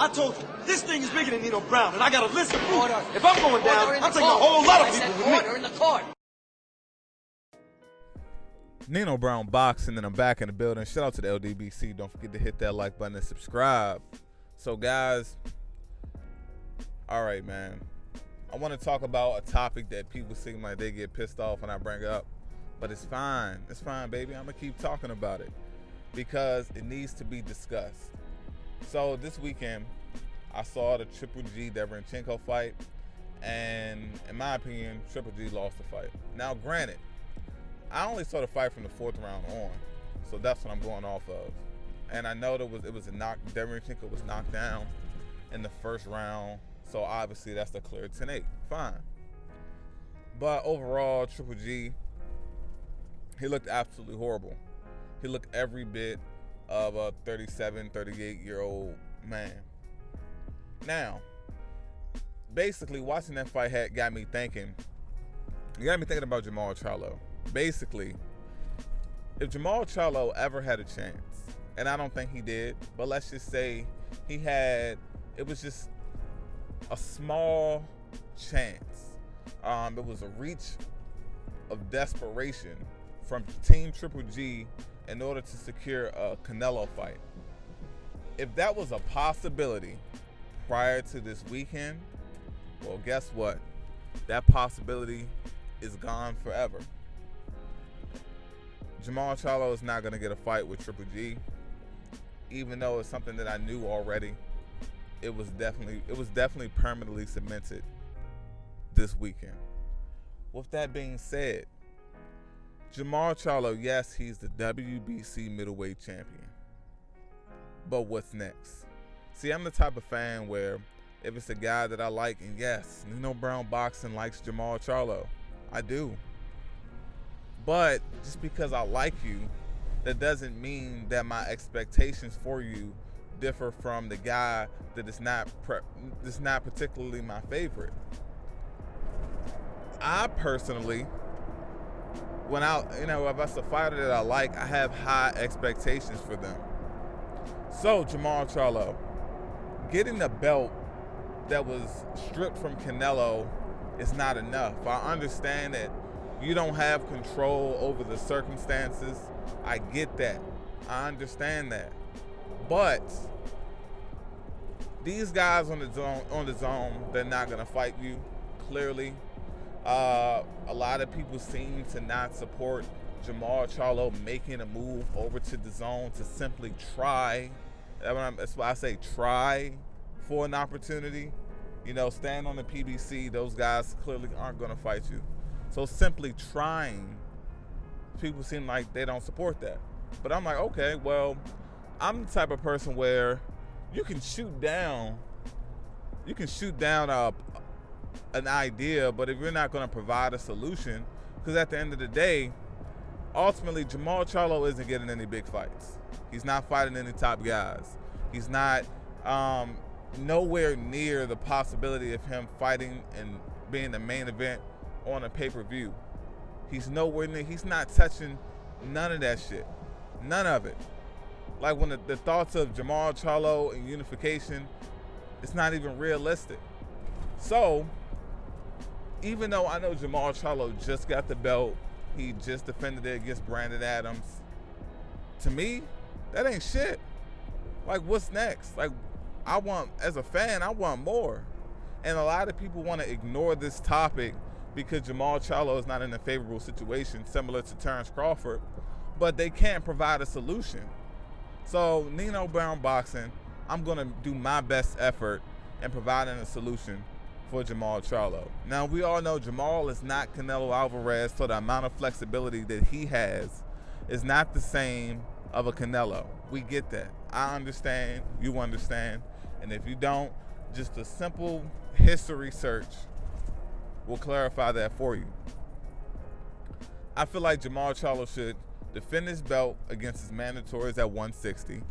I told you, this thing is bigger than Nino Brown, and I got a list of proof. Order. If I'm going down, I'm taking a whole lot of people with me. Order in the court. Nino Brown Boxing, and I'm back in the building. Shout out to the LDBC. Don't forget to hit that like button and subscribe. So, guys, all right, man. I want to talk about a topic that people seem like they get pissed off when I bring up. But it's fine. It's fine, baby. I'm going to keep talking about it because it needs to be discussed. So, this weekend, I saw the Triple G Derevyanchenko fight. And, in my opinion, Triple G lost the fight. Now, granted, I only saw the fight from the fourth round on, so that's what I'm going off of. And I know it was a knock. Derevyanchenko was knocked down in the first round, so obviously that's a clear 10-8. Fine. But overall, Triple G, he looked absolutely horrible. He looked every bit of a 37, 38-year-old man. Now, basically, watching that fight got me thinking. It got me thinking about Jermall Charlo. Basically, if Jermall Charlo ever had a chance, and I don't think he did, but let's just say he had, it was just a small chance. It was a reach of desperation from Team Triple G in order to secure a Canelo fight. If that was a possibility prior to this weekend, well, guess what? That possibility is gone forever. Jermall Charlo is not going to get a fight with Triple G, even though it's something that I knew already. It was definitely permanently cemented this weekend. With that being said, Jermall Charlo, yes, he's the WBC middleweight champion. But what's next? See, I'm the type of fan where if it's a guy that I like, and yes, Nino Brown Boxing likes Jermall Charlo, I do. But just because I like you, that doesn't mean that my expectations for you differ from the guy that is not particularly my favorite. I personally, if that's a fighter that I like, I have high expectations for them. So, Jermall Charlo, getting the belt that was stripped from Canelo is not enough. I understand that you don't have control over the circumstances. I get that. I understand that. But these guys on the zone, they're not going to fight you, clearly. A lot of people seem to not support Jermall Charlo making a move over to the zone to simply try. That's why I say try for an opportunity. Stand on the PBC. Those guys clearly aren't going to fight you. So simply trying, people seem like they don't support that. But I'm like, okay, well, I'm the type of person where you can shoot down an idea, but if you're not going to provide a solution, because at the end of the day, ultimately, Jermall Charlo isn't getting any big fights. He's not fighting any top guys. He's not nowhere near the possibility of him fighting and being the main event on a pay-per-view. He's nowhere near. He's not touching none of that shit. None of it. Like when the thoughts of Jermall Charlo and unification, it's not even realistic. So, even though I know Jermall Charlo just got the belt, he just defended it against Brandon Adams, to me, that ain't shit. Like, what's next? Like, as a fan, I want more. And a lot of people want to ignore this topic because Jermall Charlo is not in a favorable situation, similar to Terrence Crawford, but they can't provide a solution. So, Nino Brown Boxing, I'm going to do my best effort in providing a solution for Jermall Charlo. Now, we all know Jermall is not Canelo Alvarez, so the amount of flexibility that he has is not the same of a Canelo. We get that. I understand. You understand. And if you don't, just a simple history search will clarify that for you. I feel like Jermall Charlo should defend his belt against his mandatories at 160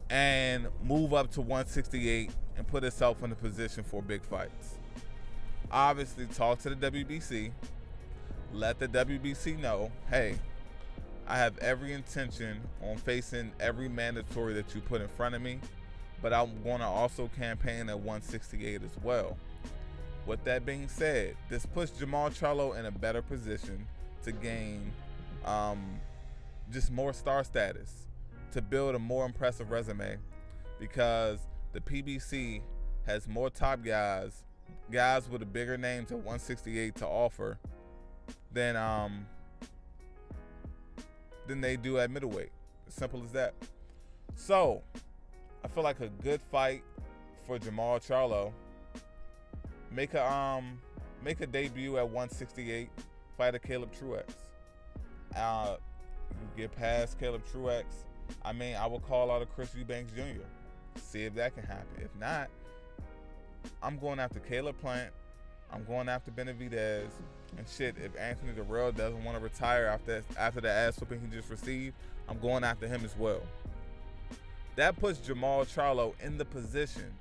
and move up to 168 and put himself in a position for big fights. Obviously, talk to the WBC. Let the WBC know, hey, I have every intention on facing every mandatory that you put in front of me, but I'm going to also campaign at 168 as well. With that being said, this puts Jermall Charlo in a better position to gain just more star status, to build a more impressive resume, because the PBC has more top guys with a bigger names at 168 to offer than they do at middleweight. As simple as that. So I feel like a good fight for Jermall Charlo. Make a debut at 168. Fight a Caleb Truex. You get past Caleb Truex. I mean, I will call out a Chris Eubanks Jr. See if that can happen. If not, I'm going after Caleb Plant. I'm going after Benavidez. And shit, if Anthony Durrell doesn't want to retire after the ass whooping he just received, I'm going after him as well. That puts Jermall Charlo in the position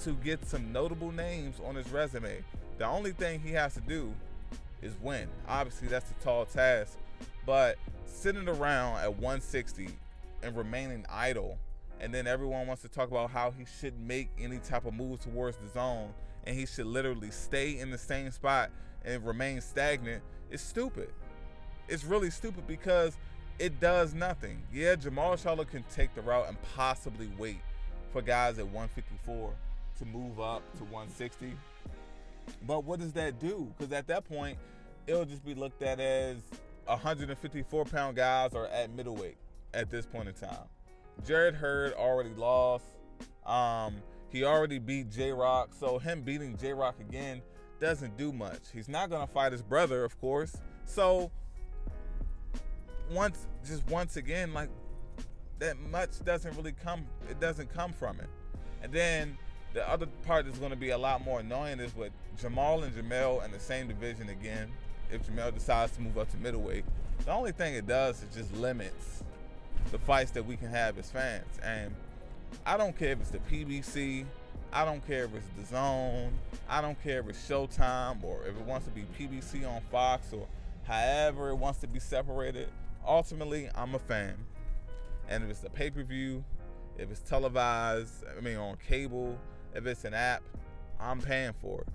to get some notable names on his resume. The only thing he has to do is win. Obviously, that's a tall task. But sitting around at 160 and remaining idle, and then everyone wants to talk about how he shouldn't make any type of move towards the zone, and he should literally stay in the same spot and remain stagnant, is stupid. It's really stupid because it does nothing. Yeah, Jermall Charlo can take the route and possibly wait for guys at 154 to move up to 160. But what does that do? Because at that point, it'll just be looked at as 154-pound guys are at middleweight at this point in time. Jarrett Hurd already lost. He already beat J-Rock, so him beating J-Rock again doesn't do much. He's not going to fight his brother, of course. So once again, like, that much doesn't really come. It doesn't come from it. And then the other part that's going to be a lot more annoying is with Jermall and Jermell in the same division again. If Jermell decides to move up to middleweight, the only thing it does is just limits the fights that we can have as fans. And I don't care if it's the PBC, I don't care if it's the Zone, I don't care if it's Showtime, or if it wants to be PBC on Fox, or however it wants to be separated. Ultimately, I'm a fan. And if it's the pay-per-view, if it's televised, on cable, if it's an app, I'm paying for it.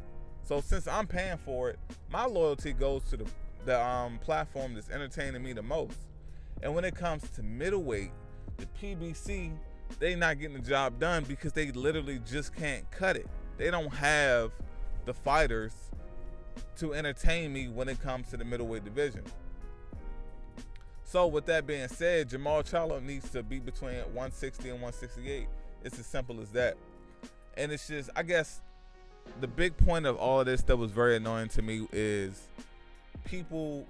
So since I'm paying for it, my loyalty goes to the platform that's entertaining me the most. And when it comes to middleweight, the PBC, they not getting the job done because they literally just can't cut it. They don't have the fighters to entertain me when it comes to the middleweight division. So with that being said, Jermall Charlo needs to be between 160 and 168. It's as simple as that. And it's just, I guess, the big point of all of this that was very annoying to me is people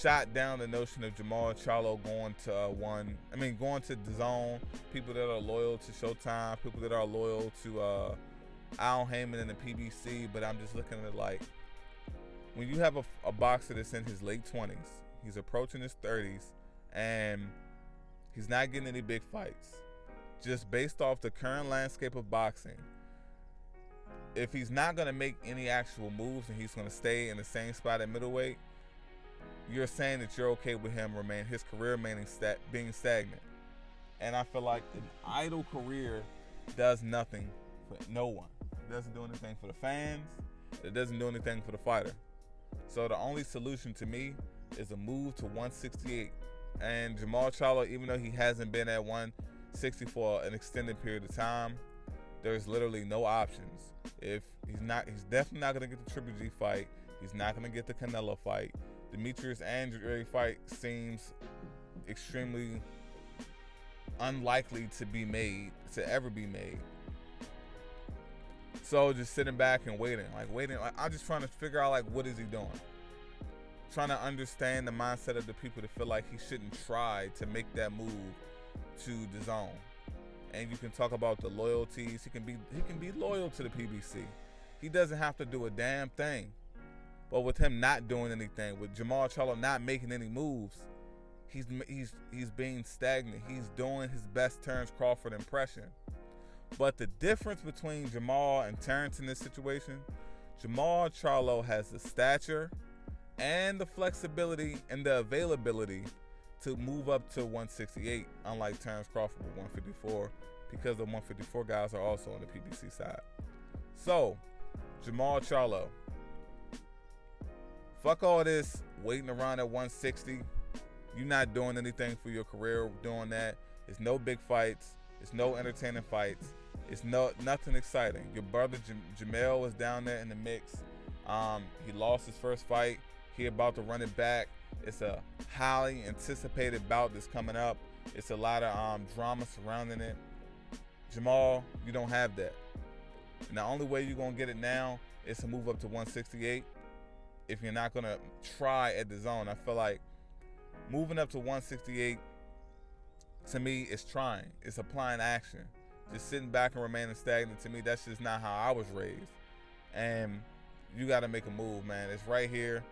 shot down the notion of Jermall Charlo going to the Zone. People that are loyal to Showtime, people that are loyal to Al Heyman and the PBC. But I'm just looking at it like, when you have a boxer that's in his late 20s, he's approaching his 30s, and he's not getting any big fights. Just based off the current landscape of boxing, if he's not going to make any actual moves and he's going to stay in the same spot at middleweight, you're saying that you're okay with him his career being stagnant. And I feel like an idle career does nothing for no one. It doesn't do anything for the fans. It doesn't do anything for the fighter. So the only solution to me is a move to 168. And Jermall Charlo, even though he hasn't been at 160 for an extended period of time, there's literally no options. If he's definitely not going to get the Triple G fight. He's not going to get the Canelo fight. Demetrius Andrade fight seems extremely unlikely to ever be made. So just sitting back and waiting. I'm just trying to figure out, what is he doing? Trying to understand the mindset of the people that feel like he shouldn't try to make that move to the Zone. And you can talk about the loyalties. He can be loyal to the PBC. He doesn't have to do a damn thing. But with him not doing anything, with Jermall Charlo not making any moves, he's being stagnant. He's doing his best Terrence Crawford impression. But the difference between Jermall and Terrence in this situation, Jermall Charlo has the stature and the flexibility and the availability to move up to 168, unlike Terrence Crawford with 154, because the 154 guys are also on the PBC side. So, Jermall Charlo. Fuck all this waiting around at 160. You're not doing anything for your career doing that. It's no big fights. It's no entertaining fights. It's nothing exciting. Your brother Jermall was down there in the mix. He lost his first fight. He about to run it back. It's a highly anticipated bout that's coming up. It's a lot of drama surrounding it. Jermall, you don't have that. And the only way you're going to get it now is to move up to 168. If you're not going to try at the zone, I feel like moving up to 168, to me, is trying. It's applying action. Just sitting back and remaining stagnant, to me, that's just not how I was raised. And you got to make a move, man. It's right here.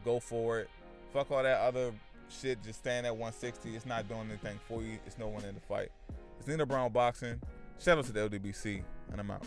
Go for it. Fuck all that other shit. Just staying at 160. It's not doing anything for you. It's no one in the fight. It's Nino Brown Boxing. Shout out to the LDBC, and I'm out.